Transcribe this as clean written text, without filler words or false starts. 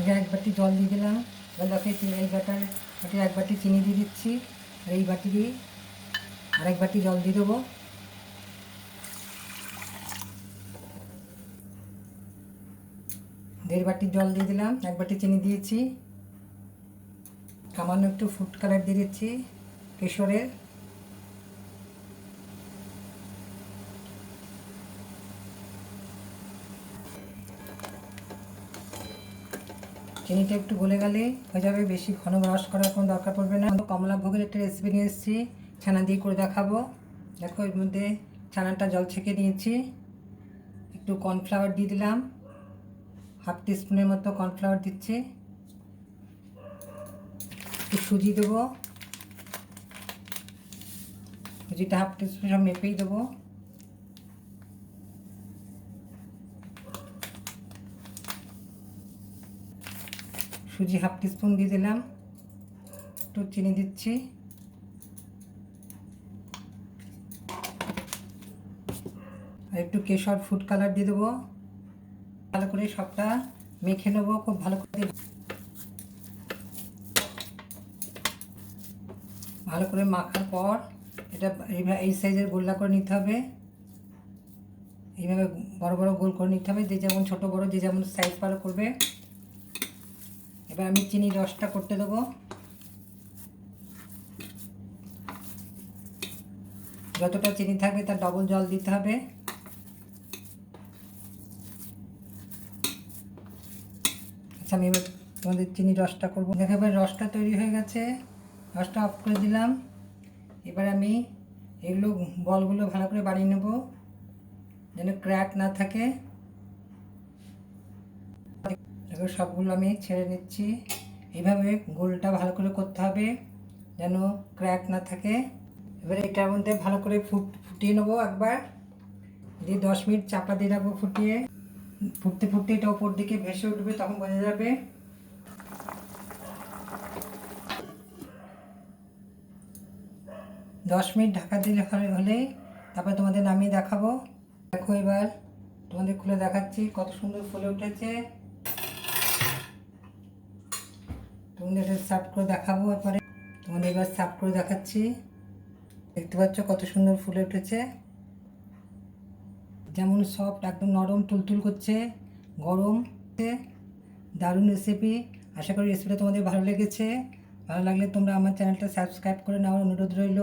আগে এক বাটি জল দিয়ে দিলাম। এবার দেখো এই বাটির এক বাটি চিনি দিয়ে দিচ্ছি, আর এই বাটি দিয়ে আরেক বাটি জল দিয়ে দেবো। দেড় বাটি জল দিয়ে দিলাম, এক বাটি চিনি দিয়েছি, সামান্য একটু ফুড কালার দিয়ে দিচ্ছি কেশরের। চিনিটা একটু গলে গেলে হয়ে যাবে, বেশি ঘন রস করার কোনো দরকার পড়বে না। কমলাভোগের একটা রেসিপি নিয়ে এসেছি, ছানা দিয়ে করে দেখাবো। দেখো এর মধ্যে ছানাটা জল ছেঁকে নিয়েছি, একটু কর্নফ্লাওয়ার দিয়ে দিলাম, হাফ টিস্পুনের মতো কর্নফ্লাওয়ার দিচ্ছি, একটু সুজি দেবো, সুজিটা হাফ টিস্পুন সব মেপেই দেবো। সুজি হাফ টিস্পুন দিয়ে দিলাম, একটু চিনি দিচ্ছি, আর একটু কেশর ফুড কালার দিয়ে দেবো। ভালো করে সবটা মেখে নেবো খুব ভালো করে। ভালো করে মাখার পর এটা এই সাইজের গোল্লা করে নিতে হবে, এইভাবে বড় বড় গোল করে নিতে হবে, যে যেমন ছোট বড় যে যেমন সাইজ ভালো করবে। এবার আমি চিনি রসটা করতে দেবো। যতটা চিনি থাকবে তার ডবল জল দিতে হবে। আচ্ছা আমি এবার তোমাদের চিনি রসটা করবো। দেখো এবার রসটা তৈরি হয়ে গেছে, রসটা অফ করে দিলাম। এবার আমি এগুলো বলগুলো ভালো করে বানিয়ে নেব যেন ক্র্যাক না থাকে। এবার সবগুলো আমি ছেড়ে নিচ্ছি। এইভাবে গোলটা ভালো করে করতে হবে যেন ক্র্যাক না থাকে। এবার এটার মধ্যে ভালো করে ফুটিয়ে নেবো একবার, দিয়ে 10 মিনিট চাপা দিয়ে রাখবো ফুটিয়ে। ফুটতে ফুটতে এটা ওপর দিকে ভেসে উঠবে, তখন বোঝা যাবে। দশ মিনিট ঢাকা দিলে হলেই তারপরে তোমাদের নামিয়ে দেখাবো। দেখো এবার তোমাদের খুলে দেখাচ্ছি কত সুন্দর ফুলে উঠেছে। তোমাদের এটা সার্ভ করে দেখাবো, এরপরে তোমাদের এবার সার্ভ করে দেখাচ্ছি। দেখতে পাচ্ছ কত সুন্দর ফুলে উঠেছে, যেমন সফট একদম নরম তুলতুল করছে, গরম। দারুণ রেসিপি। আশা করি রেসিপিটা তোমাদের ভালো লেগেছে। ভালো লাগলে তোমরা আমার চ্যানেলটা সাবস্ক্রাইব করে নেওয়ার অনুরোধ রইল।